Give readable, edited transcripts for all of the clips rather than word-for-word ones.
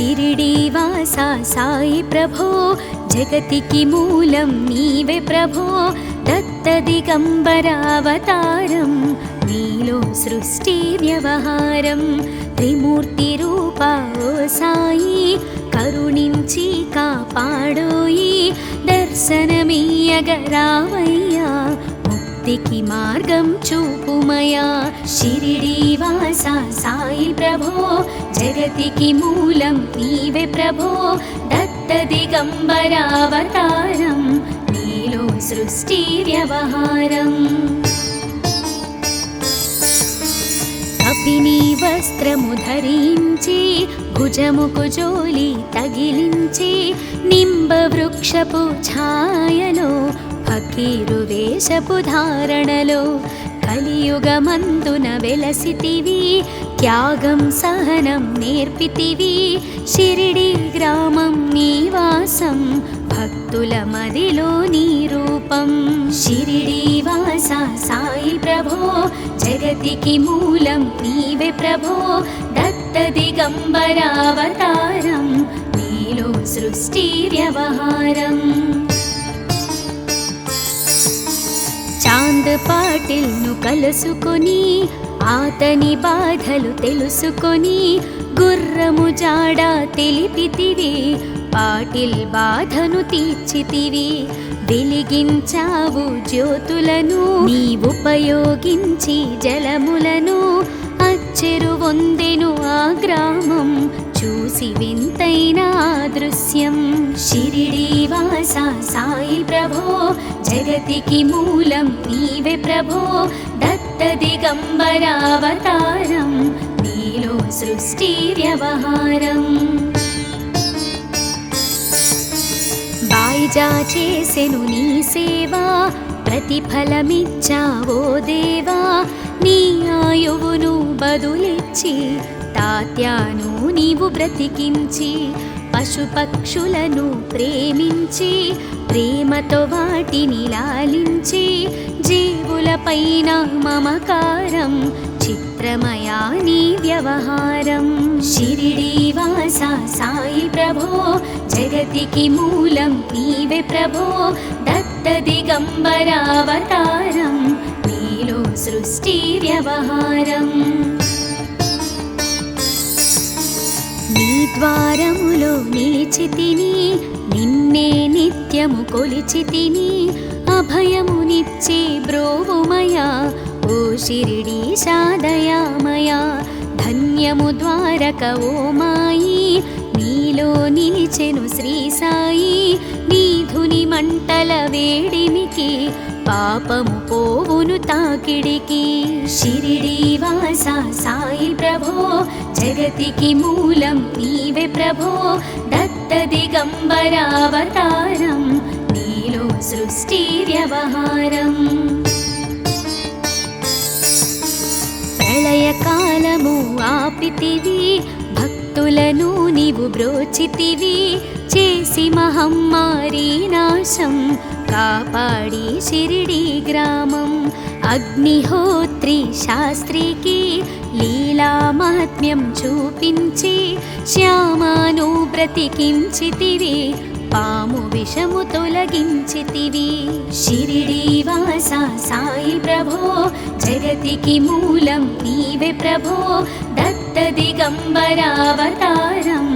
షిరిడీవాసా సాయి ప్రభో జగతికి మూలం నీవే ప్రభో దత్త దిగంబరావతారం నీలో సృష్టి వ్యవహారం త్రిమూర్తి రూపా ఓ సాయి కరుణించి కాపాడోయి దర్శనమీయగరావయ్యా ముక్తికి మార్గం చూపుమయా షిరిడీవాసా సాయి ప్రభో జగతికి మూలం నీవే ప్రభో దత్త దిగంబరావతారం నీలో సృష్టి వ్యవహారం కపిని వస్త్రము ధరించి భుజముకు జోలి తగిలించి నింబ వృక్షపు ఛాయలో ఫకీరు వేషపు ధారణలో కలియుగమందున వెలసితివి త్యాగం సహనం నేర్పితివి షిరిడి గ్రామం నివాసం భక్తుల మదిలో నీ రూపం షిరిడీవాసా సాయి ప్రభో జగతికి మూలం నీవే ప్రభో దత్త దిగంబరావతారం నీలో సృష్టి వ్యవహారం చాంద్ పాటిల్ను కలుసుకొని ఆతని బాధలు తెలుసుకొని గుర్రము జాడ తెలిపితివి పాటిల్ బాధను తీర్చితివి వెలిగించావు జ్యోతులను నీ ఉపయోగించి జలములను అచ్చెరు వందెను ఆ గ్రామం చూసి వింతైన దృశ్యం షిరిడీవాసా సాయి ప్రభో జగతికి మూలం నీవే ప్రభో దత్త దిగంబరావతారం నీలో సృష్టి వ్యవహారం బాయిజా చేసెను నీ సేవా ప్రతిఫలమిచ్చావో దేవా నీ ఆయువును బదులిచ్చి తాత్యాను నీవు బ్రతికించి పశుపక్షులను ప్రేమించి ప్రేమతో వాటిని లాలించి జీవులపైన మమకారం చిత్రమయా నీ వ్యవహారం షిరిడీవాసా సాయి ప్రభో జగతికి మూలం నీవే ప్రభో దత్త దిగంబరావతారం నీలో సృష్టి వ్యవహారం నీ ద్వారములో నిలిచితిని నిన్నే నిత్యము కొలిచితిని అభయమునిచ్చి బ్రోవుమయా ఓ షిరిడీశా దయామయా ధన్యము ద్వారక ఓ మాయి నీలో నిలిచెను శ్రీ సాయి నీ ధుని మంటల వేడిమికి పాపము పోవును తాకిడికి షిరిడీవాసా సాయి ప్రభో జగతికి మూలం నీవే ప్రభో దత్త దిగంబరావతారం నీలో సృష్టి వ్యవహారం ప్రళయకాలము ఆపితివి భక్తులను నీవు బ్రోచితివి చేసి మహమ్మారి నాశం కాపాడి షిరిడి గ్రామం అగ్నిహోత్రి శాస్త్రికి లీలా మహాత్మ్యం చూపించి శ్యామాను బ్రతికించితివి పాము విషము తొలగించితివి షిరిడీవాసా సాయి ప్రభో జగతికి మూలం నీవే ప్రభో దత్త దిగంబరావతారం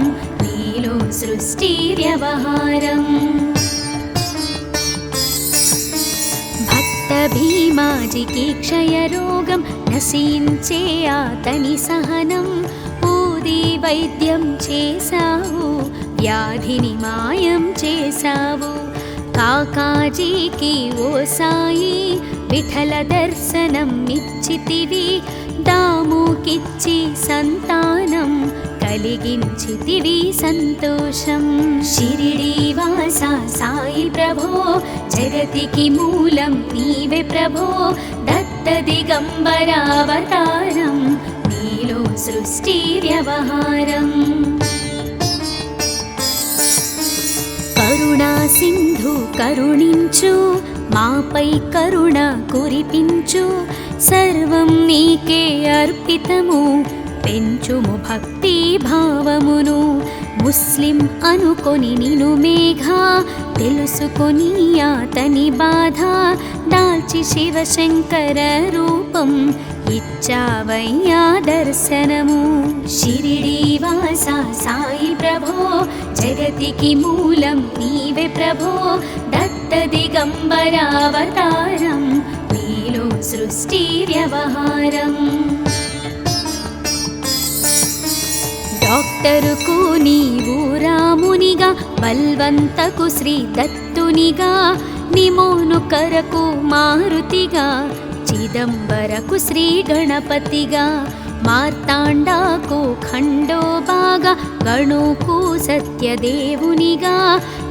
నీలో సృష్టి వ్యవహారం భక్త భీమాజికి క్షయరోగం నశించే ఆతని సహనం ఊది వైద్యం చేశావు వ్యాధిని మాయం చేశావు కాకాజీకి ఓ సాయి విఠల దర్శనం ఇచ్చితివి దాముకిచ్చి సంతానం కలిగించితివి సంతోషం షిరిడీవాసా సాయి ప్రభో జగతికి మూలం నీవే ప్రభో దత్త దిగంబరావతారం నీలో సృష్టి వ్యవహారం కరుణా సింధు కరుణించు మాపై కరుణ కురిపించు సర్వం నీకే అర్పితము పెంచుము భక్తి భావమును ముస్లిం అనుకొని నిను మేఘ తెలుసుకొని అతని బాధ దాల్చి శివశంకర రూపం ఇచ్చావయ్యా దర్శనము షిరిడి వాస సాయి ప్రభో జగతికి మూలం నీవే ప్రభో దత్త దిగంబరావతారం నీలో సృష్టి వ్యవహారం డాక్టరుకు నీవు రామునిగా బల్వంతకు శ్రీ దత్తునిగా నిమోను కరకు మారుతిగా చిదంబరకు శ్రీ గణపతిగా మార్తాండాకు ఖండోబాగా గణుకు సత్యదేవునిగా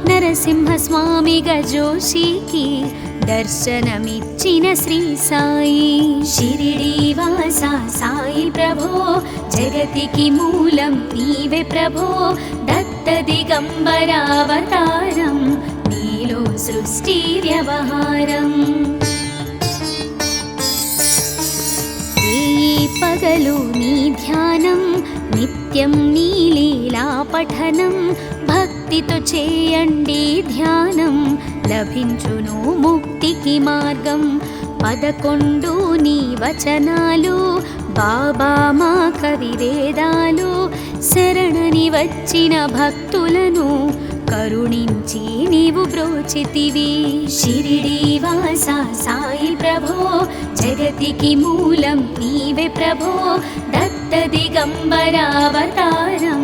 నరసింహస్వామిగా జోషికి దర్శనమిచ్చిన శ్రీ సాయి షిరిడి వాస సాయి ప్రభో జగతికి మూలం నీవే ప్రభో దత్త దిగంబరావతారం నీలో సృష్టి వ్యవహారం ఈ పగలు నీ ధ్యానం నిత్యం నీ లీలా పఠనం భక్తితో చేయండి ధ్యానం లభించును ముక్తికి మార్గం 11 నీ వచనాలు బాబా మా కవి వేదాలు శరణని వచ్చిన భక్తులను కరుణించి నీవు బ్రోచితివి షిరిడి వాస సాయి ప్రభో జగతికి మూలం నీవే ప్రభో దత్త దిగంబరావతారం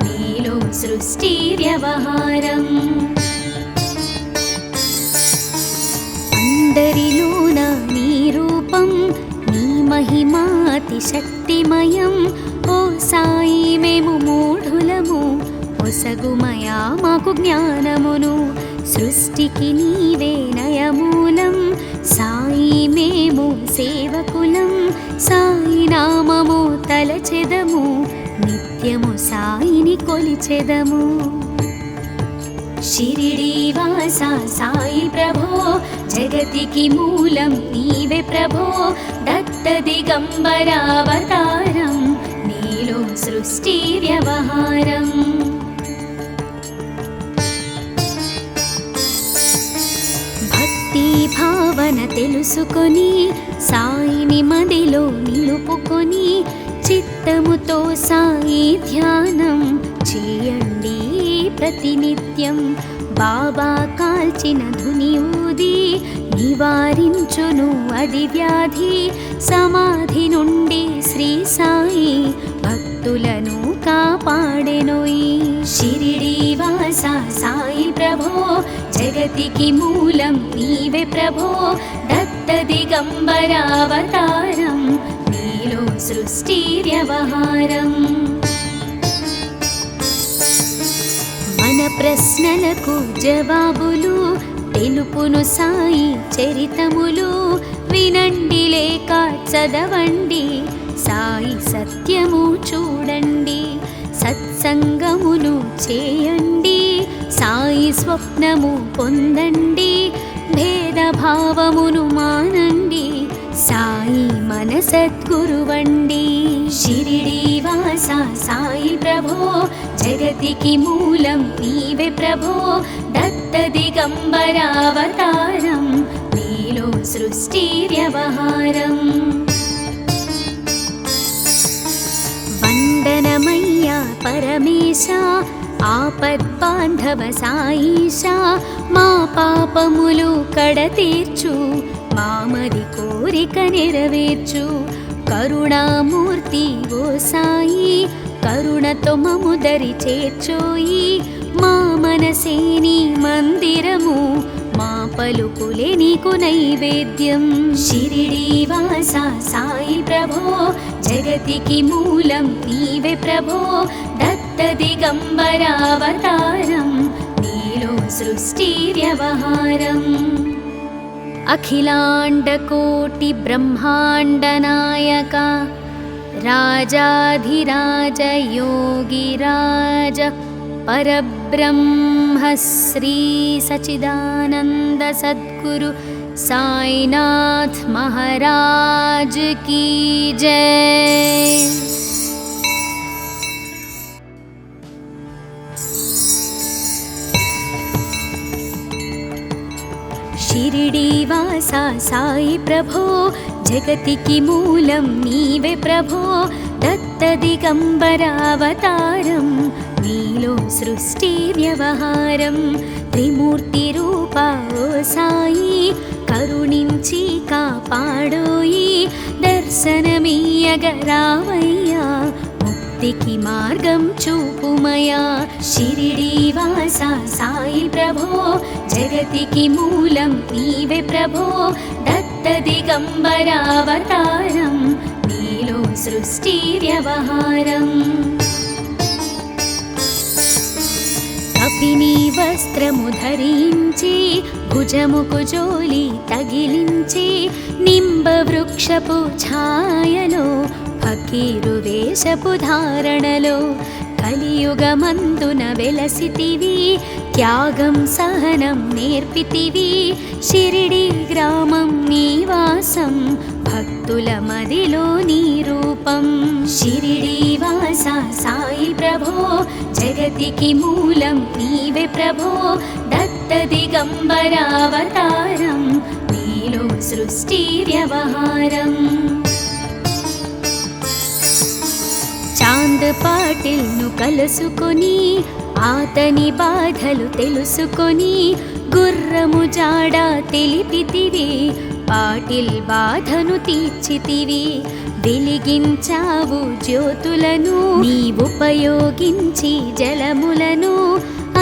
నీలో సృష్టి వ్యవహారం అందరిలోన నీ రూపం నీ మహిమాతి శక్తిమయం ఓ సాయి మేము మూఢులము ఒసగుమయా మాకు జ్ఞానమును సృష్టికి నీవే నయమూలం సాయి మేము సేవకులం సాయి నామము తలచెదము నిత్యము సాయిని కొలిచెదము షిరిడి వాస సాయి ప్రభో జగతికి మూలం నీవే ప్రభో దత్త దిగంబరావతారం నీలో సృష్టి వ్యవహారం భక్తి భావన తెలుసుకొని సాయిని మదిలో నిలుపుకొని చిత్తముతో సాయి ధ్యానం చేయండి ప్రతినిత్యం బాబా కాల్చిన ధుని ఊది నివారించును అది వ్యాధి సమాధి నుండి శ్రీ సాయి భక్తులను కాపాడెనోయి షిరిడి వాస సాయి ప్రభో జగతికి మూలం నీవే ప్రభో దత్త దిగంబరావతారం నీలో సృష్టి వ్యవహారం మన ప్రశ్నలకు జవాబులు తెలుపును సాయి చరితములు వినండి లేక చదవండి సాయి సత్యము చూడండి సత్సంగమును చేయండి సాయి స్వప్నము పొందండి భేదభావమును మానండి సాయి మన సద్గురువండి షిరిడి వాస సాయి ప్రభో జగతికి మూలం నీవే ప్రభో దత్త దిగంబరావతారం నీలో సృష్టి వ్యవహారం వందనమయ్యా పరమేశ ఆపద్బాంధవ సాయిష మా పాపములు కడతీర్చు మామది కోరిక నెరవేర్చు కరుణామూర్తి ఓ సాయి కరుణతో మము దరి చేర్చోయి మా మనసే నీ మందిరము మా పలుకులే నీకు నైవేద్యం షిరిడి వాస సాయి ప్రభో జగతికి మూలం నీవే ప్రభో దత్త దిగంబరావతారం నీలో సృష్టి వ్యవహారం అఖిలాండకోటి బ్రహ్మాండ నాయక రాజాధిరాజ యోగిరాజ పరబ్రహ్మ శ్రీ సచిదానంద సద్గురు సాయినాథ్ మహారాజ్ की जय। శ్రీవాస సాయి ప్రభో జగతికి మూలం నీవే ప్రభో దత్త దిగంబర అవతారం నీలో సృష్టి వ్యవహారం త్రిమూర్తి రూపా ఓ సాయి కరుణించి కాపాడోయి దర్శనమీయగరావయ్యా ముక్తికి మార్గం చూపుమయా షిరిడీ వాస సాయి ప్రభో జగతికి మూలం నీవే ప్రభో దత్త దిగంబర అవతారం నీలో సృష్టి వ్యవహారం కపిని వస్త్రము ధరించి భుజముకు జోలి తగిలించి నింబ వృక్షపు ఛాయలో ఫకీరు వేషపు ధారణలో కలియుగమందున వెలసితివి త్యాగం సహనం నేర్పితివి షిరిడీ గ్రామం నీవాసం భక్తుల మదిలో నీ రూపం షిరిడీ వాస సాయి ప్రభో జగతికి మూలం నీవే ప్రభో దత్త దిగంబర అవతారం నీలో సృష్టి వ్యవహారం చాంద్ పాటిల్ను కలుసుకొని ఆతని బాధలు తెలుసుకొని గుర్రము జాడ తెలిపితివి పాటిల్ బాధను తీర్చితివి వెలిగించావు జ్యోతులను నీ ఉపయోగించి జలములను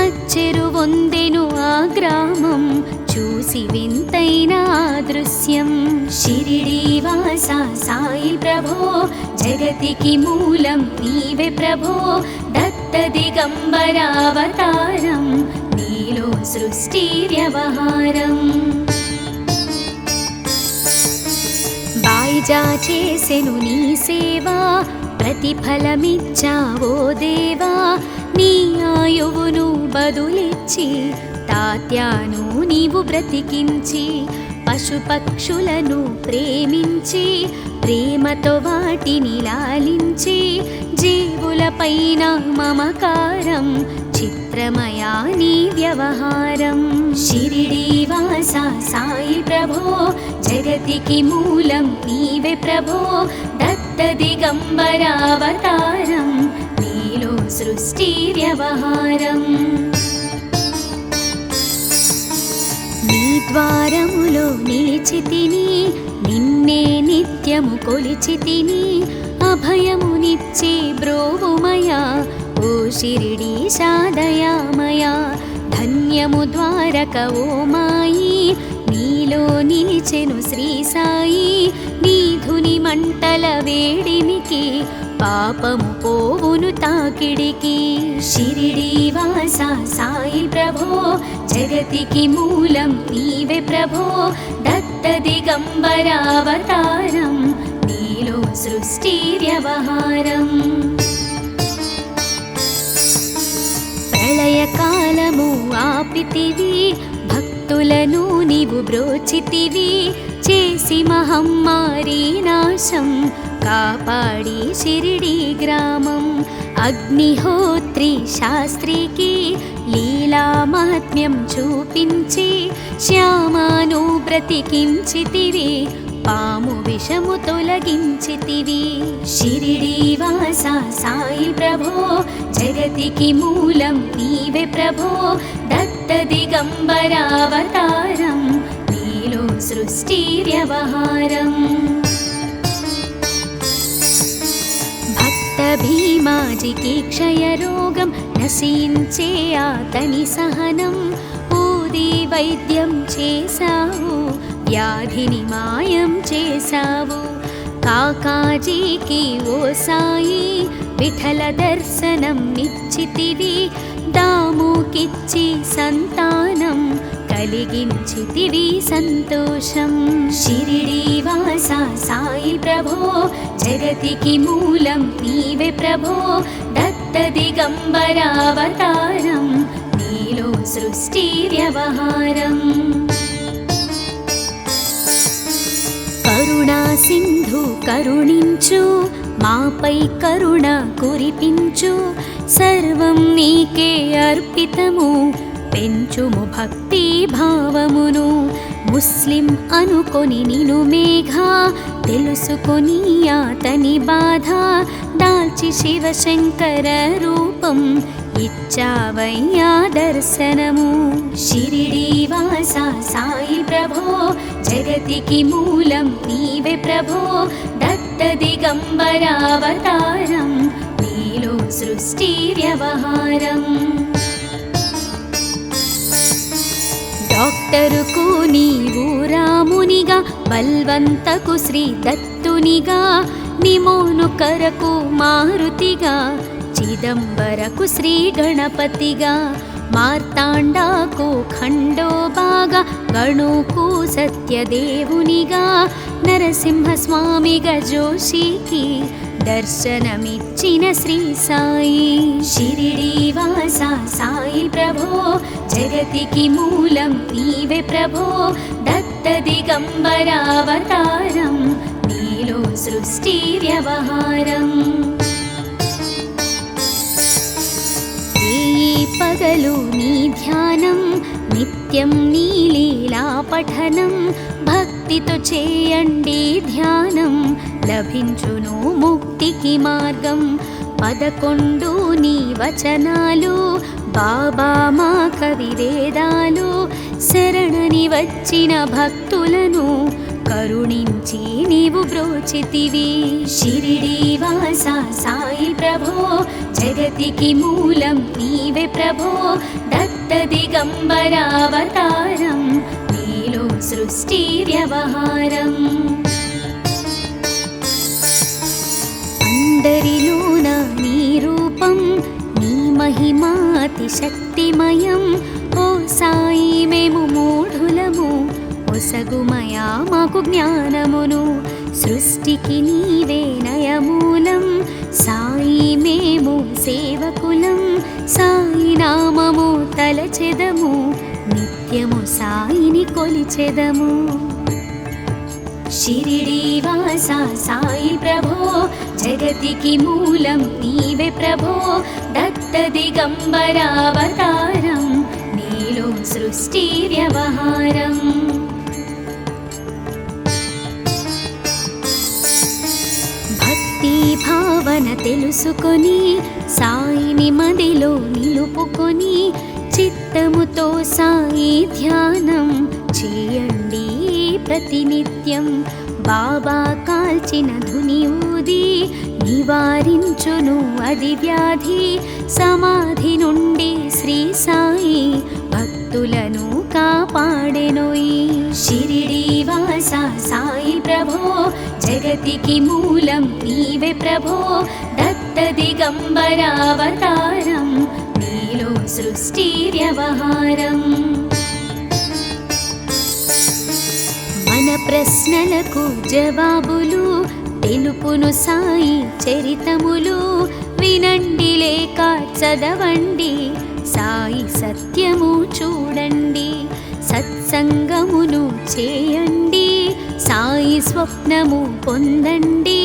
అచ్చెరు వందెను ఆ గ్రామం చూసి వింతైన దృశ్యం షిరిడీ వాస సాయి ప్రభో జగతికి మూలం నీవే ప్రభో దత్త దిగంబర అవతారం నీలో సృష్టి వ్యవహారం బాయిజా చేసెను నీ సేవా ప్రతిఫలమిచ్చావో దేవా నీ ఆయువును బదులిచ్చి తాత్యాను నీవు బ్రతికించి పశుపక్షులను ప్రేమించి ప్రేమతో వాటిని లాలించి జీవులపైన మమకారం చిత్రమయా నీ వ్యవహారం షిరిడీ వాస సాయి ప్రభో జగతికి మూలం నీవే ప్రభో దత్త దిగంబర అవతారం నీలో సృష్టి వ్యవహారం నీ ద్వారములో నిలిచితిని నిన్నే నిత్యము కొలిచితిని అభయమునిచ్చి బ్రోవుమయా ఓ షిరిడీశా దయామయా ధన్యము ద్వారక ఓ మాయి నీలో నిలిచెను శ్రీ సాయి నీధుని మంటల వేడిమికి పాపము పోవును తాకిడికి షిరిడీ వాస సాయి ప్రభో జగతికి మూలం నీవే ప్రభో దత్త దిగంబర అవతారం నీలో సృష్టి వ్యవహారం ప్రళయకాలము ఆపితివి భక్తులను నీవు బ్రోచితివి చేసి మహమ్మారి నాశం కాపాడి షిరిడీ గ్రామం అగ్నిహోత్రి శాస్త్రికి లీలా మహాత్మ్యం చూపించి శ్యామాను బ్రతికించితివి పాము విషము తొలగించితివి షిరిడీ వాస సాయి ప్రభో జగతికి మూలం నీవే ప్రభో దత్త దిగంబర అవతారం నీలో సృష్టి వ్యవహారం భక్త భీమాజికి క్షయరోగం నశించే ఆతని సహనం ఊది వైద్యం చేశావు వ్యాధిని మాయం చేశావు కాకాజీకి ఓ సాయి విఠల దర్శనం నిచ్చితివి దాముకిచ్చి సంతానం కలిగించితివి సంతోషం షిరిడీ వాస సాయి ప్రభో జగతికి మూలం నీవే ప్రభో దత్త దిగంబర అవతారం నీలో సృష్టి వ్యవహారం కరుణా సింధు కరుణించు మాపై కరుణ కురిపించు సర్వం నీకే అర్పితము పెంచుము భక్తి భావమును ముస్లిం అనుకొని నిను మేఘ తెలుసుకొని అతని బాధ దాల్చి శివశంకర రూపం ఇచ్చావయ్యా దర్శనము. షిరిడి వాస సాయి ప్రభో జగతికి మూలం నీవే ప్రభో దత్త దిగంబరావతారం నీలో సృష్టి వ్యవహారం. డాక్టరుకు నీవు రామునిగా బల్వంతకు శ్రీ దత్తునిగా నిమోను కరకు మారుతిగా చిదంబరకు శ్రీ గణపతిగా మార్తాండాకు ఖండోబాగా గణుకు సత్యదేవునిగా నరసింహస్వామిగా జోషికి దర్శనమిచ్చిన శ్రీ సాయి. షిరిడి వాస సాయి ప్రభో జగతికి మూలం నీవే ప్రభో దత్త దిగంబరావతారం నీలో సృష్టి వ్యవహారం. పగలు నీ ధ్యానం నిత్యం నీ లీలా పఠనం భక్తితో చేయండి ధ్యానం లభించును ముక్తికి మార్గం. 11 నీ వచనాలు బాబా మా కవి వేదాలు శరణని వచ్చిన భక్తులను కరుణించి నీవు బ్రోచితివి. షిరిడి వాస సాయి ప్రభో జగతికి మూలం నీవే ప్రభో దత్త దిగంబరావతారం నీలో సృష్టి వ్యవహారం. అందరిలోన నీ రూపం నీ మహిమాతి శక్తిమయం. ఓ సాయి మేము మూఢులము ఒసగుమయా మాకు జ్ఞానమును సృష్టికి నీవే నయమూలం. సాయి మేము సేవకులం సాయి నామము తలచెదము నిత్యము సాయిని కొలిచెదము. షిరిడి వాస సాయి ప్రభో జగతికి మూలం నీవే ప్రభో దత్త దిగంబరావతారం నీలో సృష్టి వ్యవహారం. భక్తి భావన తెలుసుకొని సాయిని మదిలో నిలుపుకొని చిత్తముతో సాయి ధ్యానం చేయండి ప్రతినిత్యం. బాబా కాల్చిన ధుని ఊది నివారించును అది వ్యాధి. సమాధి నుండి శ్రీ సాయి భక్తులను కాపాడెనోయి. షిరిడి వాస సాయి ప్రభో జగతికి మూలం నీవే ప్రభో దత్త దిగంబరావతారం నీలో సృష్టి వ్యవహారం. మన ప్రశ్నలకు జవాబులు తెలుపును సాయి చరితములు. వినండి లేక చదవండి సాయి సత్యము చూడండి. సత్సంగమును చేయండి సాయి స్వప్నము పొందండి.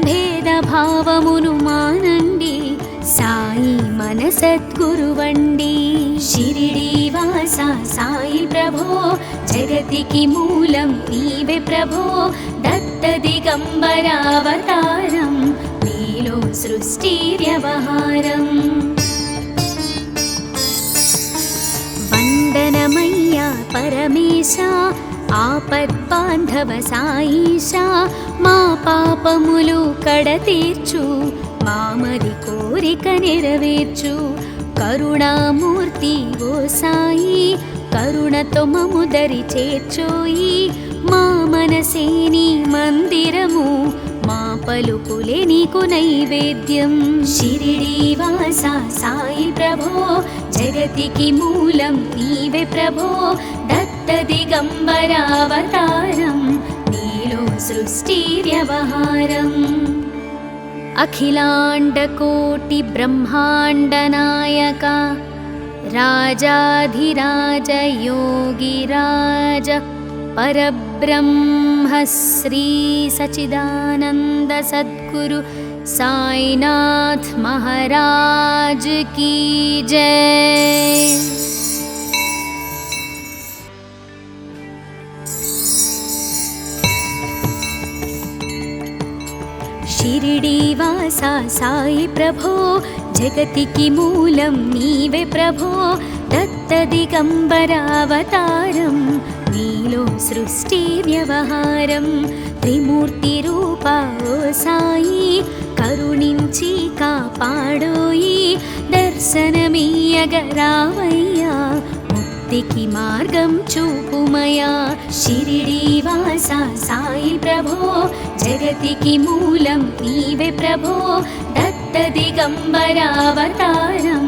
భేదభావమును మానండి సాయి మన సద్గురువండి. షిరిడి వాస సాయి ప్రభో జగతికి మూలం నీవే ప్రభో దత్త దిగంబరావతారం నీలో సృష్టి వ్యవహారం. వందనమయ్యా పరమేశ ఆపద్బాంధవ సాయిష మా పాపములు కడతీర్చు మామది కోరిక నెరవేర్చు. కరుణామూర్తి ఓ సాయి కరుణతో మము దరి చేర్చోయి. మా మనసే నీ మందిరము మా పలుకులే నీకు నైవేద్యం. షిరిడి వాస సాయి ప్రభో జగతికి మూలం నీవే ప్రభో దత్త దిగంబరావతారం నీలో సృష్టి వ్యవహారం. అఖిలాండకోటి బ్రహ్మాండ నాయక రాజాధిరాజ యోగిరాజ పరబ్రహ్మ శ్రీ సచిదానంద సద్గురు సాయినాథ్ మహారాజ్ కీ జై. షిరిడీవాసా సాయి ప్రభో జగతికి మూలం నీవే ప్రభో దత్త దిగంబర అవతారం నీలో సృష్టి వ్యవహారం త్రిమూర్తి రూపా ఓ సాయి కరుణించి కాపాడోయి దర్శనమీయగరావయ్యా ముక్తికి మార్గం చూపుమయా షిరిడీవాసా సాయి ప్రభో జగతికి మూలం నీవే ప్రభో దత్త దిగంబర అవతారం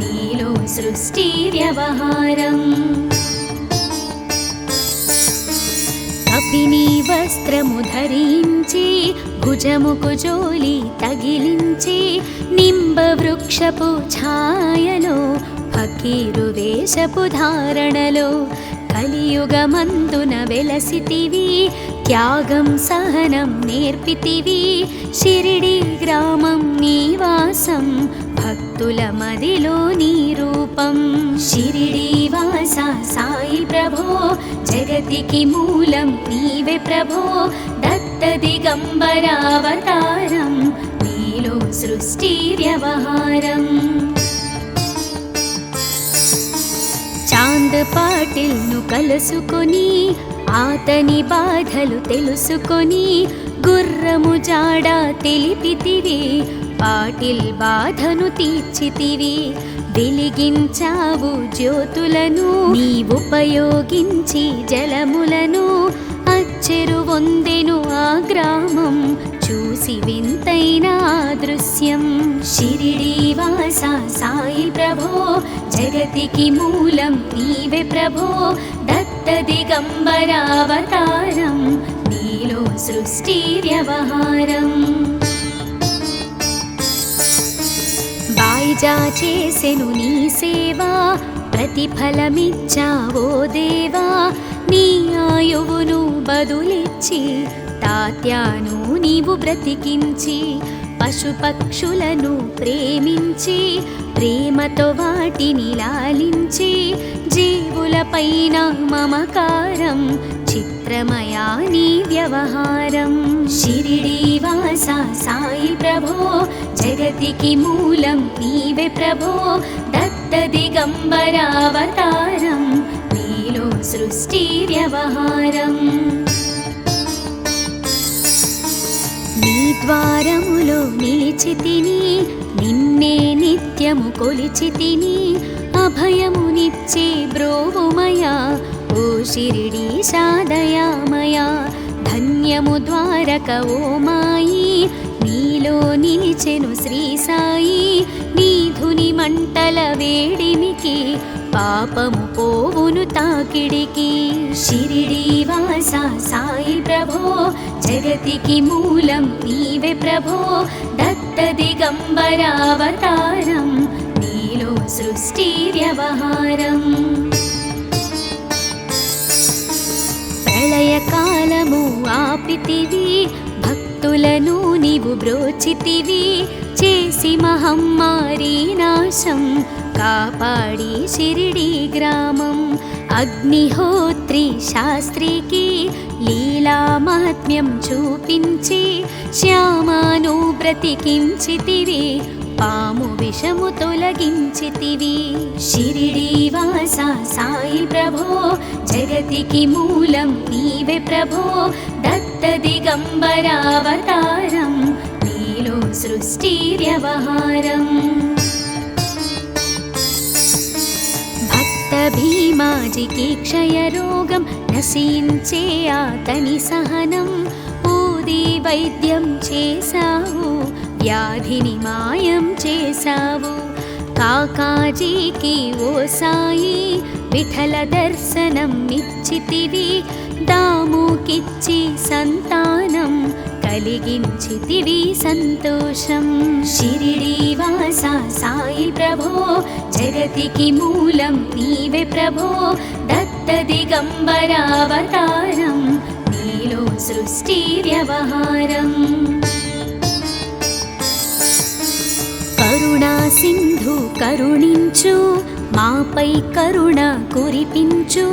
నీలో సృష్టి వ్యవహారం కపిని వస్త్రము ధరించి భుజముకు జోలి తగిలించి నింబ వృక్షపు ఛాయలో ఫకీరు వేషపు ధారణలో కలియుగమందున వెలసితివి త్యాగం సహనం నేర్పితివి షిరిడి గ్రామం నీవాసం భక్తుల మదిలో నీ రూపం షిరిడీవాసా సాయి ప్రభో జగతికి మూలం నీవే ప్రభో దత్త దిగంబర అవతారం నీలో సృష్టి వ్యవహారం చాంద్ పాటిల్ను కలుసుకొని ఆతని బాధలు తెలుసుకొని గుర్రము జాడ తెలిపితివి పాటిల్ బాధను తీర్చితివి వెలిగించావు జ్యోతులను నీ ఉపయోగించి జలములను అచ్చెరు వందెను ఆ గ్రామం చూసి వింతైన దృశ్యం షిరిడీవాసా సాయి ప్రభో జగతికి మూలం నీవే ప్రభో దత్త దిగంబర అవతారం నీలో సృష్టి వ్యవహారం బాయిజా చేసెను నీ సేవా ప్రతిఫలమిచ్చావో దేవా నీ ఆయువును బదులిచ్చి తాత్యాను నీవు బ్రతికించి పశుపక్షులను ప్రేమించి ప్రేమతో వాటిని లాలించి జీవులపైన మమకారం చిత్రమయా నీ వ్యవహారం షిరిడీవాసా సాయి ప్రభో జగతికి మూలం నీవే ప్రభో దత్త దిగంబర అవతారం నీలో సృష్టి వ్యవహారం నీ ద్వారములో నిలిచితిని నిన్నే నిత్యము కొలిచితిని అభయమునిచ్చే బ్రోవుమయా ఓ షిరిడీశా దయామయా ధన్యము ద్వారక ఓ మాయి నీలో నిలిచెను శ్రీ సాయి నీ ధుని మంటల వేడిమికి పాపము పోవును తాకిడికి షిరిడీవాసా సాయి ప్రభో జగతికి మూలం నీవే ప్రభో దత్త దిగంబర అవతారం నీలో సృష్టి వ్యవహారం ప్రళయకాలము ఆపితివి భక్తులను నీవు బ్రోచితివి చేసి మహమ్మారి నాశం కాపాడి షిరిడి గ్రామం అగ్నిహోత్రి శాస్త్రికి లీలా మహాత్మ్యం చూపించి శ్యామాను బ్రతికించితివి పాము విషము తొలగించితివి షిరిడీవాసా సాయి ప్రభో జగతికి మూలం నీవే ప్రభో దత్త దిగంబర అవతారం నీలో సృష్టి వ్యవహారం భక్త భీమాజికి క్షయరోగం నశించే ఆతని సహనం ఊది వైద్యం చేశావు వ్యాధిని మాయం చేశావు కాకాజీకి ఓ సాయి విఠల దర్శనం ఇచ్చితివి దాముకిచ్చి సంతానం కలిగించితివి సంతోషం షిరిడీవాసా సాయి ప్రభో జగతికి మూలం నీవే ప్రభో దత్త దిగంబర అవతారం నీలో సృష్టి వ్యవహారం కరుణా సింధు కరుణించు మాపై కరుణ కురిపించు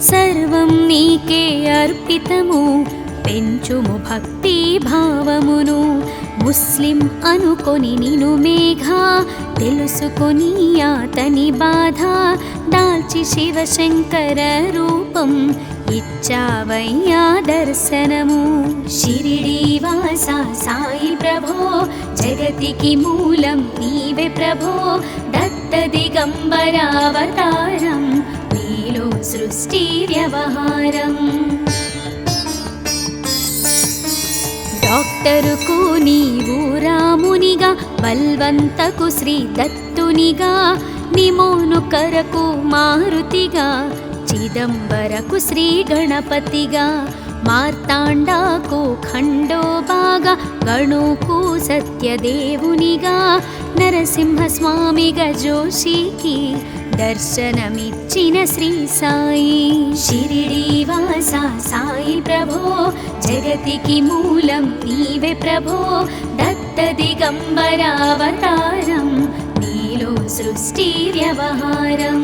సర్వం నీకే అర్పితము పెంచుము భక్తి భావమును ముస్లిం అనుకొని నిను మేఘా తెలుసుకొని అతని బాధ దాల్చి శివశంకర రూపం ఇచ్చావయ్యా దర్శనము షిరిడి వాస సాయి ప్రభో జగతికి మూలం నీవే ప్రభో దత్త దిగంబరావతారం నీలో సృష్టి వ్యవహారం డాక్టరుకు నీవు రామునిగా బల్వంతకు శ్రీ దత్తునిగా నిమోను కరకు మారుతిగా చిదంబరకు శ్రీ గణపతిగా మార్తాండాకు ఖండోబాగా గణుకు సత్యదేవునిగా నరసింహస్వామిగా జోషికి దర్శనమిచ్చిన శ్రీ సాయి షిరిడి వాస సాయి ప్రభో జగతికి మూలం నీవే ప్రభో దత్త దిగంబరావతారం నీలో సృష్టి వ్యవహారం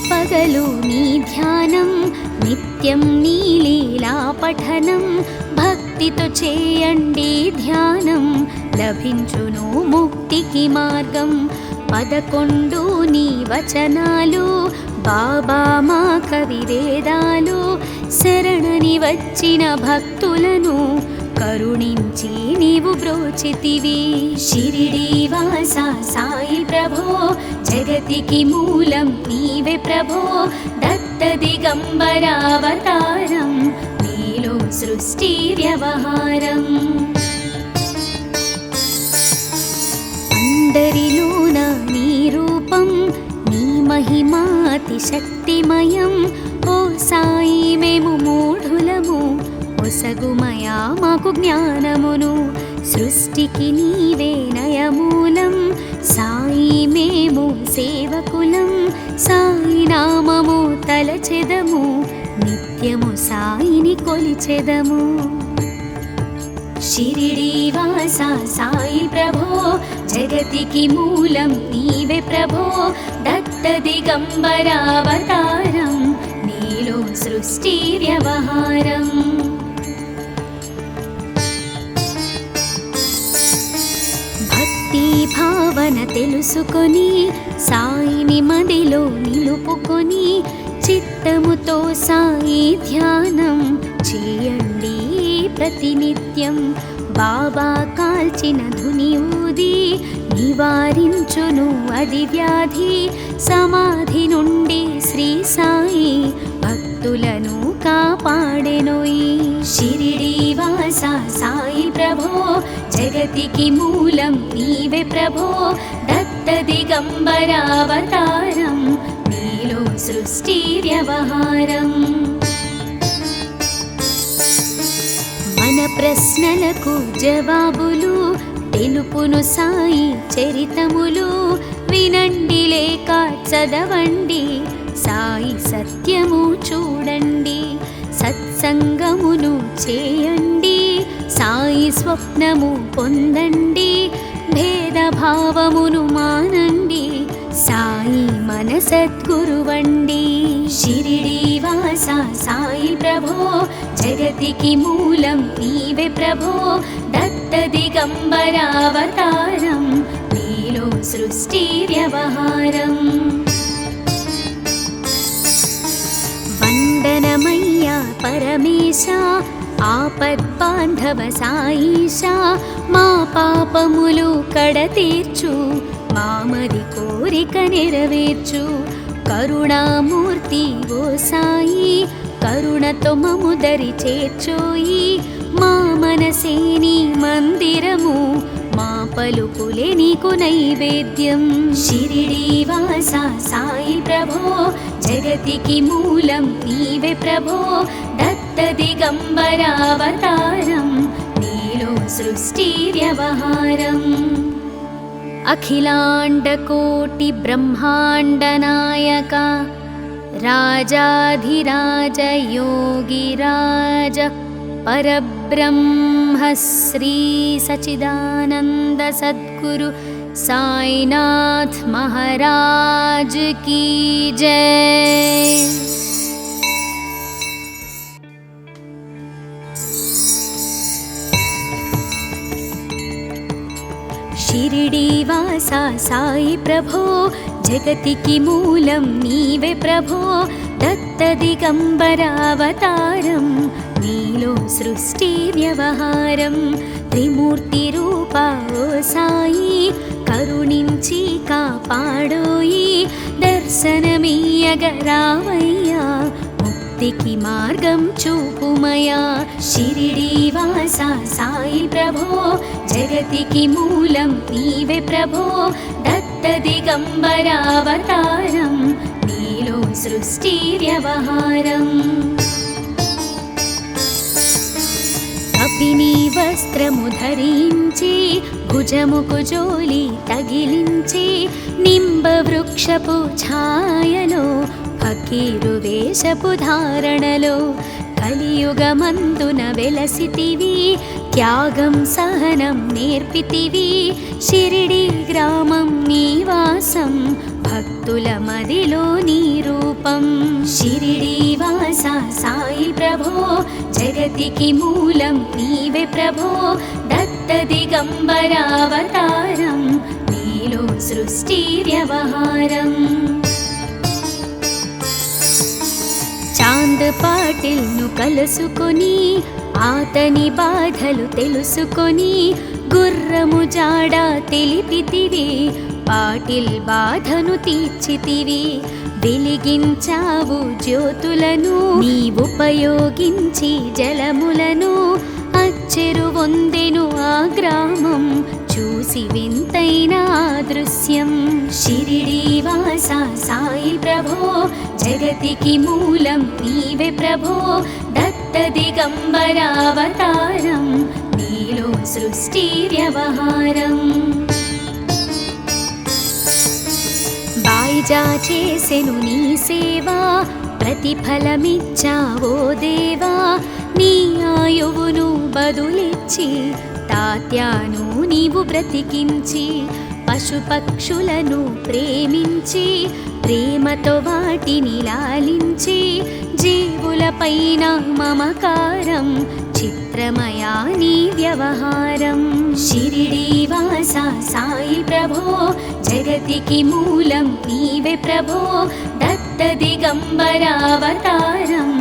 పగలు నీ ధ్యానం నిత్యం నీ లీలా పఠనం భక్తితో చేయండి ధ్యానం లభించును ముక్తికి మార్గం 11 నీ వచనాలు బాబా మా కవివేదాలు శరణని వచ్చిన భక్తులను కరుణించి నీవు బ్రోచితివి షిరిడి వాస సాయి ప్రభో జగతికి మూలం నీవే ప్రభో దత్త దిగంబరావతారం నీలో సృష్టి వ్యవహారం అందరిలోన నీ రూపం నీ మహిమాతి శక్తిమయం ఓ సాయి మేము మూఢులము ఒసగుమయా మాకు జ్ఞానమును సృష్టికి నీవే నయమూలం సాయి మేము సేవకులం సాయి నామము తలచెదము నిత్యము సాయిని కొలిచెదము షిరిడి వాస సాయి ప్రభో జగతికి మూలం నీవే ప్రభో దత్త దిగంబరావతారం నీలో సృష్టి వ్యవహారం భక్తి భావన తెలుసుకొని సాయిని మదిలో నిలుపుకొని చిత్తముతో సాయి ధ్యానం చేయండి ప్రతినిత్యం బాబా కాల్చిన ధుని ఊది నివారించును అది వ్యాధి సమాధి నుండి శ్రీ సాయి భక్తులను కాపాడెనోయి షిరిడి వాస సాయి ప్రభో జగతికి మూలం నీవే ప్రభో దత్త దిగంబరావతారం నీలో సృష్టి వ్యవహారం మన ప్రశ్నలకు జవాబులు తెలుపును సాయి చరితములు వినండి లేక చదవండి సాయి సత్యము చూడండి సత్సంగమును చేయండి సాయి స్వప్నము పొందండి భేదభావమును మానండి సాయి మన సద్గురువండి షిరిడి వాస సాయి ప్రభో జగతికి మూలం నీవే ప్రభో దత్త దిగంబరావతారం నీలో సృష్టి వ్యవహారం వందనమయ్యా పరమేశ ఆపద్బాంధవ సాయిష మా పాపములు కడతీర్చు మామది కోరిక నెరవేర్చు కరుణామూర్తి ఓ సాయి కరుణతో మము దరి చేర్చోయి మా మనసే నీ మందిరము మా పలుకులే నీకు నైవేద్యం షిరిడి వాస సాయి ప్రభో జగతికి మూలం నీవే ప్రభో దత్త దిగంబరావతారం నీలో సృష్టి వ్యవహారం అఖిలాండకోటి బ్రహ్మాండ నాయక రాజాధిరాజ యోగిరాజ పరబ్రహ్మ శ్రీ సచిదానంద సద్గురు సాయినాథ్ మహారాజ్ की जय। షిరిడీవాసా సాయి ప్రభో జగతికి మూలం నీవే ప్రభో దత్త దిగంబర అవతారం నీలో సృష్టి వ్యవహారం త్రిమూర్తి రూపా ఓ సాయి కరుణించి కాపాడోయి దర్శనమీయగరావయ్యా ముక్తికి మార్గం చూపుమయా షిరిడీవాసా సాయి ప్రభో జగతికి మూలం నీవే ప్రభో దత్త దిగంబర అవతారం నీలో సృష్టి వ్యవహారం కపిని వస్త్రము ధరించి భుజముకు జోలి తగిలించి నింబ వృక్షపు ఛాయలో ఫకీరు వేషపు ధారణలో కలియుగమందున వెలసితివి త్యాగం సహనం నేర్పితివి షిరిడి గ్రామం నివాసం భక్తుల మదిలో నీ రూపం షిరిడీవాసా సాయి ప్రభో జగతికి మూలం నీవే ప్రభో దత్త దిగంబర అవతారం నీలో సృష్టి వ్యవహారం చాంద్ పాటిల్ను కలుసుకొని ఆతని బాధలు తెలుసుకొని గుర్రము జాడ తెలిపితివి పాటిల్ బాధను తీర్చితివి వెలిగించావు జ్యోతులను నీవుపయోగించి జలములను అచ్చెరు వందెను ఆ గ్రామం చూసి వింతైన దృశ్యం షిరిడీవాసా సాయి ప్రభో జగతికి మూలం నీవే ప్రభో దత్త దిగంబర అవతారం నీలో సృష్టి వ్యవహారం బాయిజా చేసెను నీ సేవా ప్రతిఫలమిచ్చావో దేవా నీ ఆయువును బదులిచ్చి తాత్యాను నీవు బ్రతికించి పశుపక్షులను ప్రేమించి ప్రేమతో వాటిని లాలించి జీవులపైన మమకారం చిత్రమయా నీ వ్యవహారం షిరిడీవాసా సాయి ప్రభో జగతికి మూలం నీవే ప్రభో దత్త దిగంబర అవతారం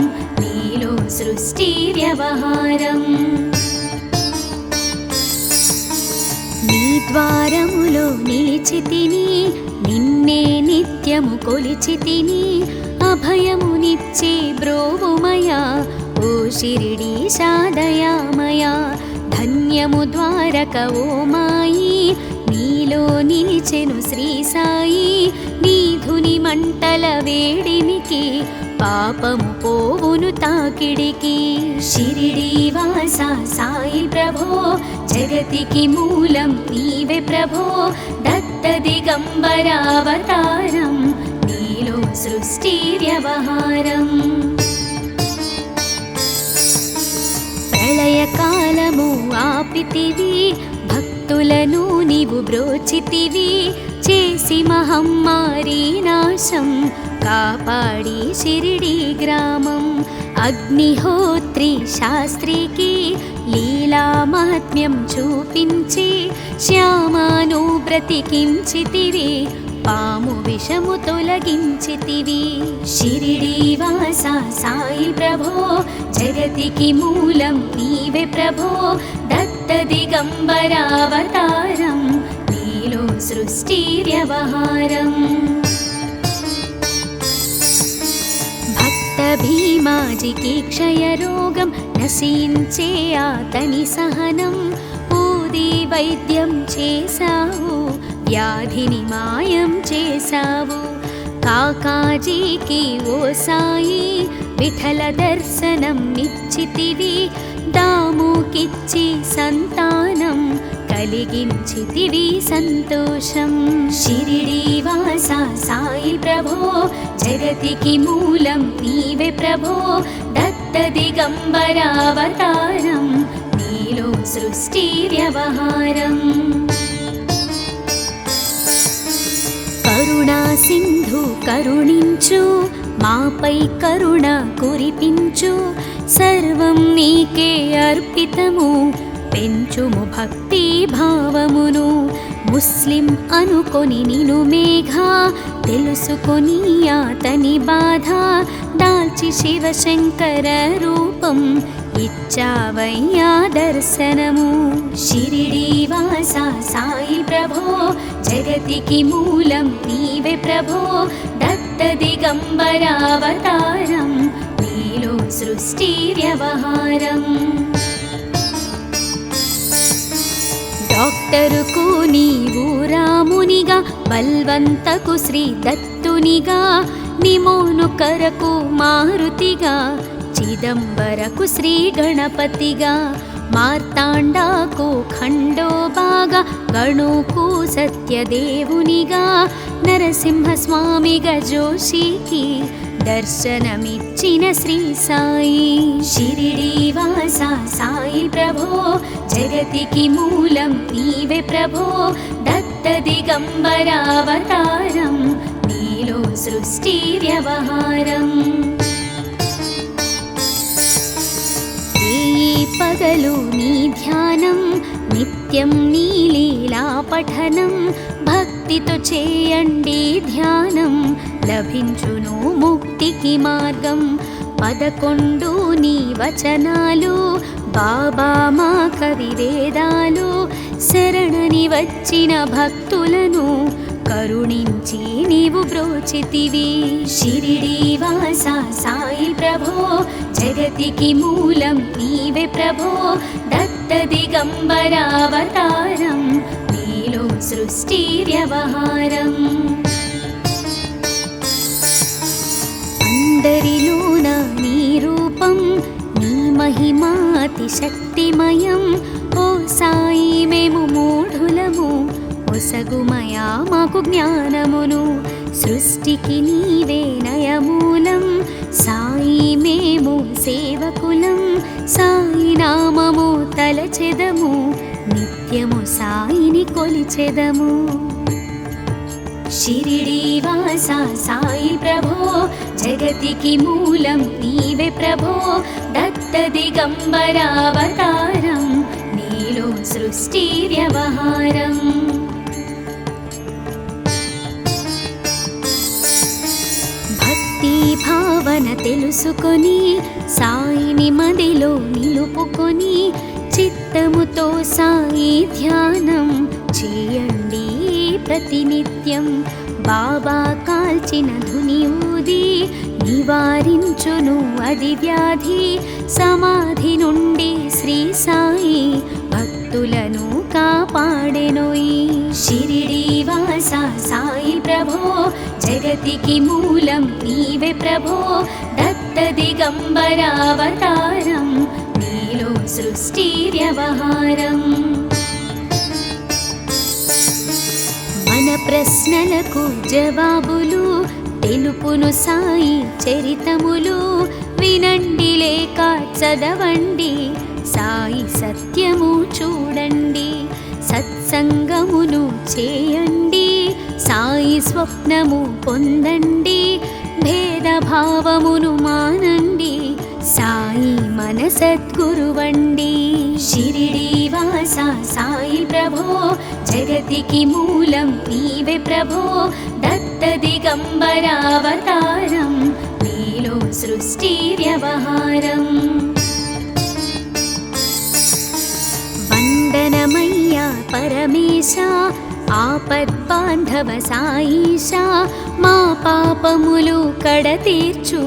నీలో సృష్టి వ్యవహారం నీ ద్వారములో నిలిచితిని నిన్నే నిత్యము కొలిచితిని అభయమునిచ్చే బ్రోవుమయా ఓ షిరిడీశా దయామయా ధన్యము ద్వారక ఓ మాయి నీలో నిలిచెను శ్రీ సాయి నీధుని మంటల వేడిమికి పాపము పోవును తాకిడికి షిరిడీవాసా సాయి ప్రభో జగతికి మూలం నీవే ప్రభో దత్త దిగంబర అవతారం నీలో సృష్టి వ్యవహారం ప్రళయకాలము ఆపితివి భక్తులను నీవు బ్రోచితివి చేసి మహమ్మారి నాశం కాపాడి షిరిడి గ్రామం అగ్నిహోత్రి శాస్త్రికి లీలా మహాత్మ్యం చూపించి శ్యామాను బ్రతికించితివి పాము విషము తొలగించితివి షిరిడీవాసా సాయి ప్రభో జగతికి మూలం నీవే ప్రభో దత్త దిగంబర అవతారం నీలో సృష్టి వ్యవహారం భక్త భీమాజికి క్షయరోగం నశించే ఆతని సహనం ఊది వైద్యం చేశావు వ్యాధిని మాయం చేశావు కాకాజీకి ఓ సాయి విఠల దర్శనం నిచ్చితివి దాముకిచ్చి సంతానం కలిగించితివి సంతోషం షిరిడీవాసా సాయి ప్రభో జగతికి మూలం నీవే ప్రభో దత్త దిగంబర అవతారం నీలో సృష్టి వ్యవహారం కరుణా సింధు కరుణించు మాపై కరుణ కురిపించు సర్వం నీకే అర్పితము పెంచుము భక్తి భావమును ముస్లిం అనుకొని నిను మేఘ తెలుసుకొని అతని బాధ దాల్చి శివశంకర రూపం ఇచ్చావయ్యా దర్శనము. షిరిడి వాస సాయి ప్రభో జగతికి మూలం నీవే ప్రభో దత్త దిగంబరావతారం నీలో సృష్టి వ్యవహారం. డాక్టరుకు నీవు రామునిగా బల్వంతకు శ్రీ దత్తునిగా నిమోను కరకు మారుతిగా చిదంబరకు శ్రీ గణపతిగా మార్తాండాకు ఖండోబాగా గణుకు సత్యదేవునిగా నరసింహస్వామిగా జోషికి దర్శనమిచ్చిన శ్రీ సాయి. షిరిడి వాస సాయి ప్రభో జగతికి మూలం నీవే ప్రభో దత్త దిగంబరావతారం నీలో సృష్టి వ్యవహారం. పగలు నీ ధ్యానం నిత్యం నీ లీలా పఠనం భక్తితో చేయండి ధ్యానం లభించును ముక్తికి మార్గం. 11 నీ వచనాలు బాబా మా కవి వేదాలు శరణని వచ్చిన భక్తులను కరుణించి నీవు బ్రోచితివి. షిరిడి వాస సాయి ప్రభో జగతికి మూలం నీవే ప్రభో దత్త దిగంబరావతారం నీలో సృష్టి వ్యవహారం. అందరిలోన నీ రూపం నీ మహిమాతి శక్తిమయం. ఓ సాయి మేము మూఢులము ఒసగుమయా మాకు జ్ఞానమును సృష్టికి నీవే నయమూలం. సాయి మేము సేవకులం సాయి నామము తలచెదము నిత్యము సాయిని కొలిచెదము. షిరిడి వాస సాయి ప్రభో జగతికి మూలం నీవే ప్రభో దత్త దిగంబరావతారం నీలో సృష్టి వ్యవహారం. భక్తి భావన తెలుసుకొని సాయిని మదిలో నిలుపుకొని చిత్తముతో సాయి ధ్యానం చేయండి ప్రతినిత్యం. బాబా కాల్చిన ధుని ఊది నివారించును అది వ్యాధి. సమాధి నుండి శ్రీ సాయి భక్తులను కాపాడెనోయి. షిరిడి వాస సాయి ప్రభో జగతికి మూలం నీవే ప్రభో దత్త దిగంబరావతారం నీలో సృష్టి వ్యవహారం. మన ప్రశ్నలకు జవాబులు తెలుపును సాయి చరితములు వినండి లేక చదవండి సాయి సత్యము చూడండి. సత్సంగమును చేయండి సాయి స్వప్నము పొందండి. భేదభావమును మానండి సాయి మన సద్గురువండి. షిరిడి వాస సాయి ప్రభో జగతికి మూలం నీవే ప్రభో దత్త దిగంబరావతారం నీలో సృష్టి వ్యవహారం. వందనమయ్యా పరమేశ ఆపద్బాంధవ సాయిష మా పాపములు కడతీర్చు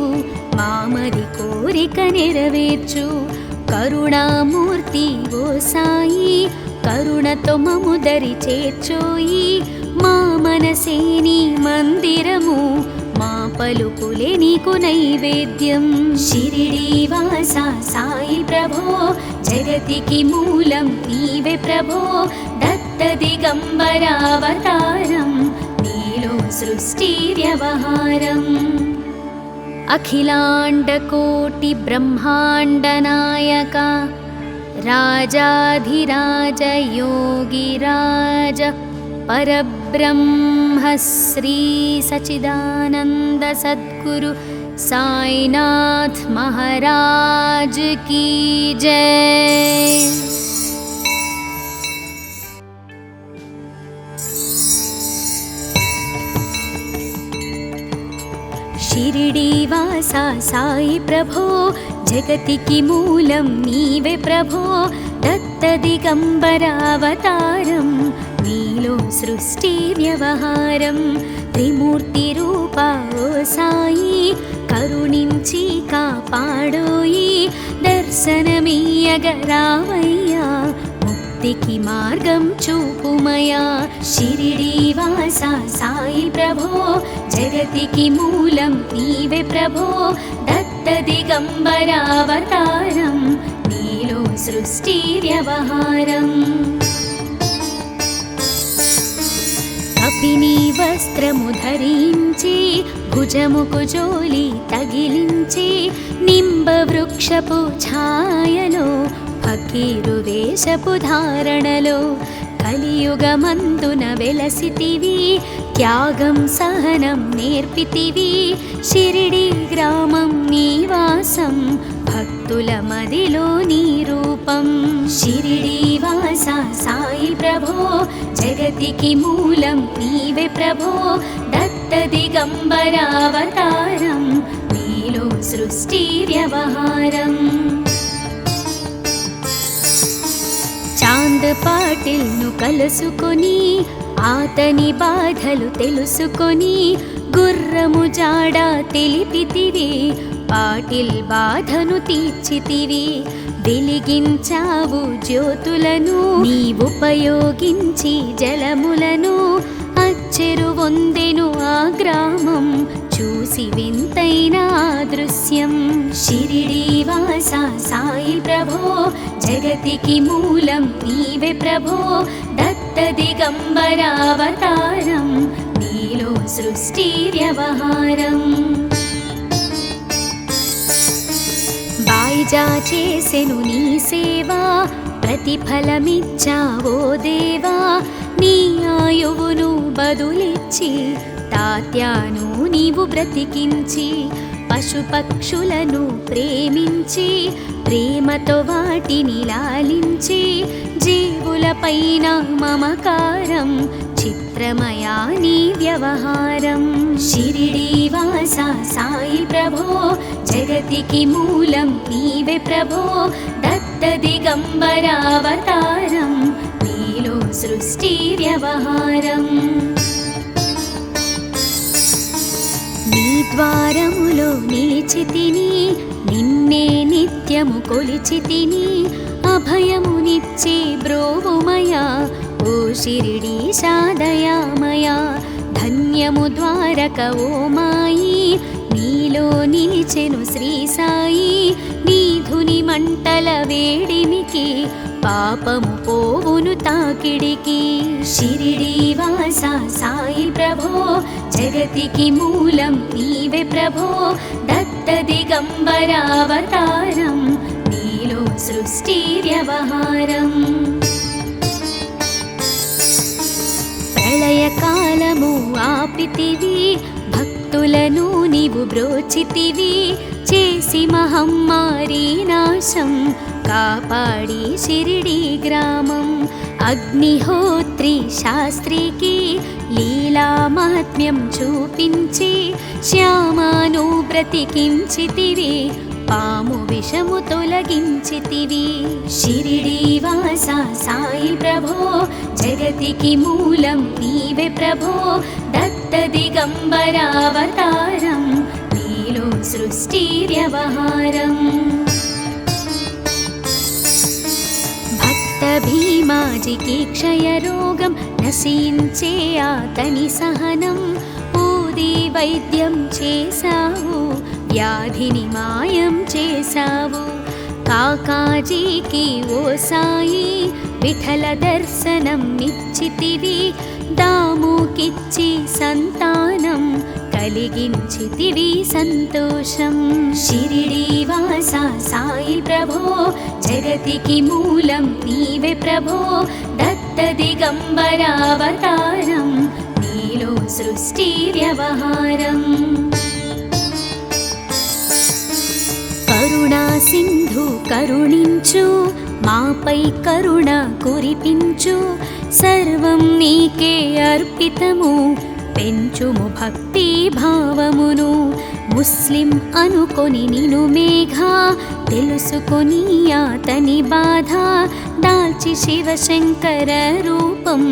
మామది కోరిక నెరవేర్చు. కరుణామూర్తి ఓ సాయి కరుణతో మము దరి చేర్చోయి. మా మనసే నీ మందిరము మా పలుకులే నీకు నైవేద్యం. షిరిడి వాస సాయి ప్రభో జగతికి మూలం నీవే ప్రభో దత్త దిగంబరావతారం నీలో సృష్టి వ్యవహారం. అఖిలాండకోటి బ్రహ్మాండ నాయక రాజాధిరాజ యోగిరాజ పరబ్రహ్మ శ్రీ సచిదానంద సద్గురు సాయినాథ్ మహారాజ్ की जय. షిరిడీవాసా సాయి ప్రభో జగతికి మూలం నీవే ప్రభో దత్త దిగంబర అవతారం నీలో సృష్టి వ్యవహారం త్రిమూర్తి రూపా ఓ సాయి కరుణించి కాపాడోయి దర్శనమీయగరావయ్యా ముక్తికి మార్గం చూపుమయా షిరిడీవాసా సాయి ప్రభో జగతికి మూలం నీవే ప్రభో దత్త దిగంబర అవతారం నీలో సృష్టి వ్యవహారం కపిని వస్త్రము ధరించి భుజముకు జోలి తగిలించి నింబ వృక్షపు ఛాయలో ఫకీరు వేషపు ధారణలో కలియుగమందున వెలసితివి త్యాగం సహనం నేర్పితివి షిరిడి గ్రామం నీవాసం భక్తుల మదిలో నీ రూపం షిరిడీవాసా సాయి ప్రభో జగతికి మూలం నీవే ప్రభో దత్త దిగంబర అవతారం నీలో సృష్టి వ్యవహారం చాంద్ పాటిల్ను కలుసుకొని ఆతని బాధలు తెలుసుకొని గుర్రము జాడ తెలిపితివి పాటిల్ బాధను తీర్చితివి వెలిగించావు జ్యోతులను నీవుపయోగించి జలములను అచ్చెరు వందెను ఆ గ్రామం చూసి వింతైన దృశ్యం షిరిడీవాసా సాయి ప్రభో జగతికి మూలం నీవే ప్రభో దత్త దిగంబర అవతారం నీలో సృష్టి వ్యవహారం బాయిజా చేసెను నీ సేవా ప్రతిఫలమిచ్చావో దేవా నీ ఆయువును బదులిచ్చి తాత్యాను నీవు బ్రతికించి పశుపక్షులను ప్రేమించి ప్రేమతో వాటిని లాలించి జీవులపైన మమకారం చిత్రమయా నీ వ్యవహారం షిరిడీవాసా సాయి ప్రభో జగతికి మూలం నీవే ప్రభో దత్త దిగంబర అవతారం నీలో సృష్టి వ్యవహారం నీ ద్వారములో నిలిచితిని నిన్నే నిత్యము కొలిచితిని అభయమునిచ్చే బ్రోవుమయా ఓ షిరిడీశా దయామయా ధన్యము ద్వారక ఓ మాయి నీలో నిలిచెను శ్రీ సాయి నీ ధుని మంటల వేడిమికి పాపము పోవును తాకిడికి షిరిడీవాసా సాయి ప్రభో జగతికి మూలం నీవే ప్రభో దత్త దిగంబర అవతారం నీలో సృష్టి వ్యవహారం ప్రళయకాలము ఆపితివి భక్తులను నీవు బ్రోచితివి చేసి మహమ్మారి నాశం కాపాడి షిరిడి గ్రామం అగ్నిహోత్రి శాస్త్రికి లీలా మహాత్మ్యం చూపించి శ్యామాను బ్రతికించితివి పాము విషము తొలగించితివి షిరిడీవాసా సాయి ప్రభో జగతికి మూలం నీవే ప్రభో దత్త దిగంబర అవతారం నీలో సృష్టి వ్యవహారం భక్త భీమాజికి క్షయరోగం నశించే ఆతని సహనం ఊది వైద్యం చేశావు వ్యాధిని మాయం చేశావు కాకాజీకి ఓ సాయి విఠల దర్శనం నిచ్చితివి దాముకిచ్చి సంతానం కలిగించితివి సంతోషం షిరిడీవాసా సాయి ప్రభో జగతికి మూలం నీవే ప్రభో దత్త దిగంబర అవతారం నీలో సృష్టి వ్యవహారం కరుణా సింధు కరుణించు మాపై కరుణ కురిపించు సర్వం నీకే అర్పితము పెంచుము భక్తి భావమును ముస్లిం అనుకొని నిను మేఘ తెలుసుకొని అతని బాధ దాల్చి శివశంకర రూపం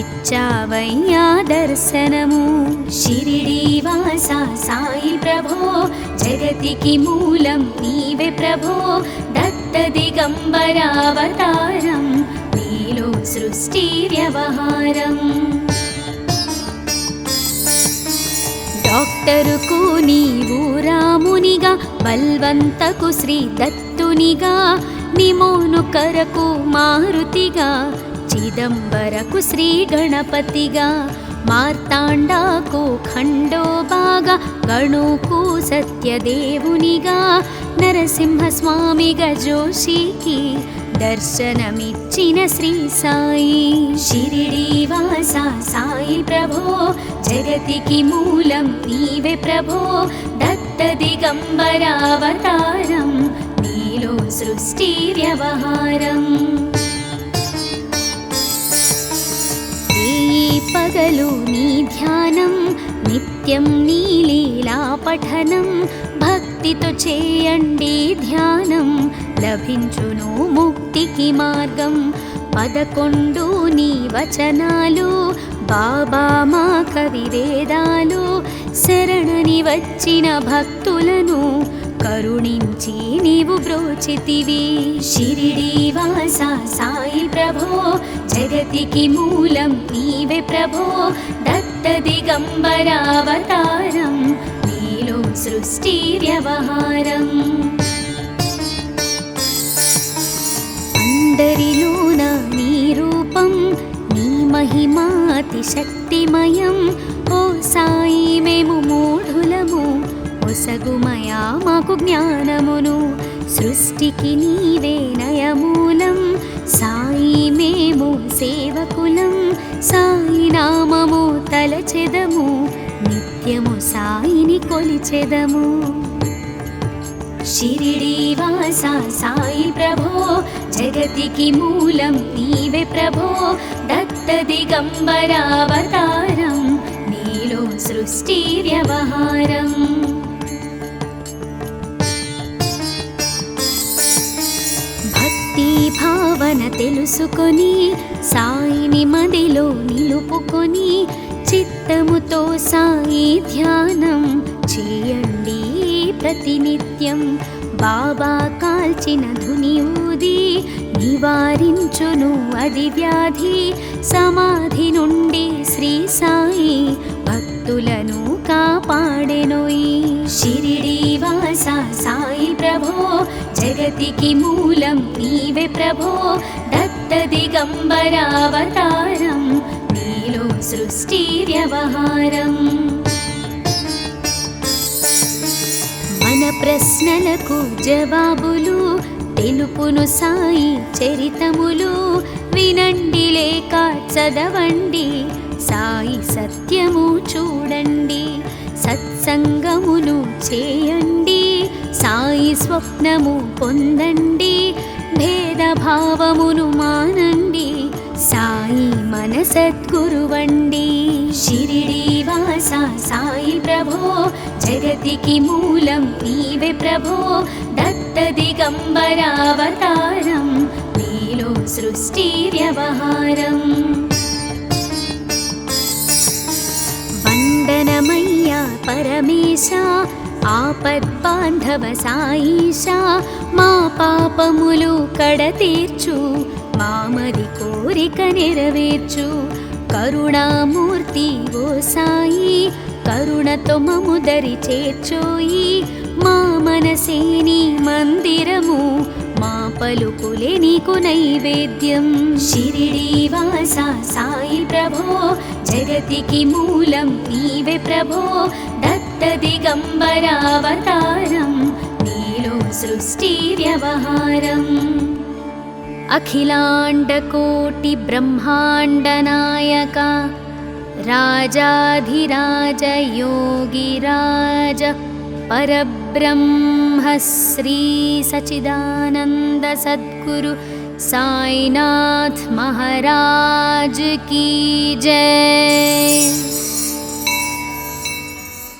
ఇచ్చావయ్యా దర్శనము. షిరిడి వాస సాయి ప్రభో జగతికి మూలం నీవే ప్రభో దత్త దిగంబరావతారం నీలో సృష్టి వ్యవహారం. డాక్టరుకు నీవు రామునిగా బల్వంతకు శ్రీ దత్తునిగా నిమోను కరకు మారుతిగా చిదంబరకు శ్రీ గణపతిగా మార్తాండాకు ఖండోబాగా గణుకు సత్యదేవునిగా నరసింహస్వామిగా జోషికి దర్శనమిచ్చిన శ్రీ సాయి. షిరిడి వాస సాయి ప్రభో జగతికి మూలం నీవే ప్రభో దత్త దిగంబరావతారం నీలో సృష్టి వ్యవహారం. పగలు నీ ధ్యానం నిత్యం నీ లీలా పఠనం భక్తితో చేయండి ధ్యానం లభించును ముక్తికి మార్గం. 11 నీ వచనాలు బాబా మా కవి వేదాలు శరణని వచ్చిన భక్తులను కరుణించి నీవు బ్రోచితివి. షిరిడి వాస సాయి ప్రభో జగతికి మూలం నీవే ప్రభో దత్త దిగంబరావతారం నీలో సృష్టి వ్యవహారం. అందరిలోన నీ రూపం నీ మహిమా అతి శక్తిమయం. ఓ సాయి మేము మూఢులము ఒసగుమయా మాకు జ్ఞానమును సృష్టికి నీవే నయమూలం. సాయి మేము సేవకులం సాయి నామము తలచెదము నిత్యము సాయిని కొలిచెదము. షిరిడి వాస సాయి ప్రభో జగతికి మూలం నీవే ప్రభో దత్త దిగంబరావతారం నీలో సృష్టి వ్యవహారం. భక్తి భావన తెలుసుకొని సాయిని మదిలో నిలుపుకొని చిత్తముతో సాయి ధ్యానం చేయండి ప్రతినిత్యం. బాబా కాల్చిన ధుని ఊది నివారించును అది వ్యాధి. సమాధి నుండి శ్రీ సాయి భక్తులను కాపాడెనోయి. షిరిడి వాస సాయి ప్రభో జగతికి మూలం నీవే ప్రభో దత్త దిగంబరావతారం నీలో సృష్టి వ్యవహారం. మన ప్రశ్నలకు జవాబులు తెలుపును సాయి చరితములు వినండి లేక చదవండి సాయి సత్యము చూడండి. సత్సంగమును చేయండి సాయి స్వప్నము పొందండి. భేదభావమును మానండి సాయి మన సద్గురువండి. షిరిడి వాస సాయి ప్రభో జగతికి మూలం నీవే ప్రభో దత్త దిగంబరావతారం నీలో సృష్టి వ్యవహారం. వందనమయ్యా పరమేశ ఆపద్బాంధవ సాయిషా మా పాపములు కడతీర్చు మామది కోరిక నెరవేర్చు. కరుణామూర్తి ఓ సాయి కరుణతో మము దరి చేర్చోయి. మా మనసే నీ మందిరము మా పలుకులే నీకు నైవేద్యం. షిరిడి వాస సాయి ప్రభో జగతికి మూలం నీవే ప్రభో దత్త దిగంబరావతారం నీలో సృష్టి వ్యవహారం. అఖిలాండకోటి బ్రహ్మాండ నాయక రాజాధిరాజ యోగిరాజ పరబ్రహ్మ శ్రీ సచిదానంద సద్గురు సాయినాథ్ మహారాజ్ की जय।